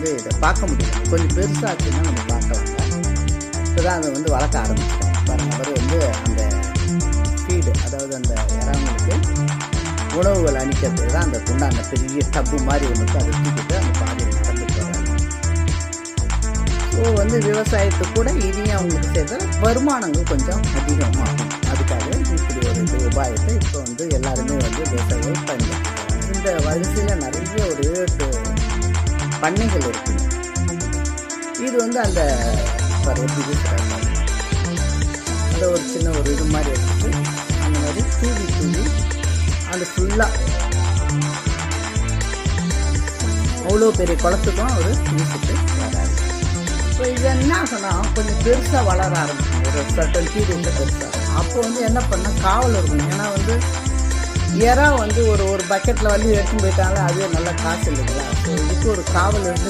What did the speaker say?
வந்து இதை பார்க்க முடியும். கொஞ்சம் பெருசாச்சுன்னா நம்ம பார்க்கலாங்க. இப்போ தான் அதை வந்து வளர்க்க ஆரம்பிச்சிட்டோம் பாருங்கள். அவர் வந்து அந்த ஃபீடு, அதாவது அந்த இறாங்களுக்கு உணவுகள் அணிக்கிறதுக்கு தான் அந்த குண்டான பெரிய டப்பு மாதிரி ஒன்றுக்கு அதை தூக்கிட்டு அந்த பாதையில் நடந்துட்டு வராங்க. ஸோ வந்து விவசாயத்துக்கு கூட இனியும் அவங்களுக்கு சேர்த்த வருமானங்கள் கொஞ்சம் அதிகமாகும். அதுக்காக இப்படி ஒரு உபாயத்தை இப்போ வந்து எல்லாருமே வந்து விவசாயிகள் பயன்படுத்துகிறாங்க. இந்த வரிசையில் நிறைய ஒரு 7 பண்ணைகள் இருக்குங்க. இது வந்து அந்த எப்படி அந்த ஒரு சின்ன ஒரு இது மாதிரி எடுத்துட்டு அந்த மாதிரி தூவி அந்த ஃபுல்லாக அவ்வளோ பெரிய குளத்துக்கும் அவர் வீசிட்டு வராரு. ஸோ இது என்ன சொன்னால் கொஞ்சம் பெருசாக வளர ஆரம்பிக்கும். ஒரு சர்டன் பீரியடில் பெருசாக அப்போ வந்து என்ன பண்ணால் காவல் இருக்கணும். ஏன்னா வந்து இறா வந்து ஒரு பக்கெட்டில் வந்து எடுத்துன்னு போயிட்டாலும் அதுவே நல்ல காசு இல்லைங்களா. ஸோ இதுக்கு ஒரு காவல் இருந்து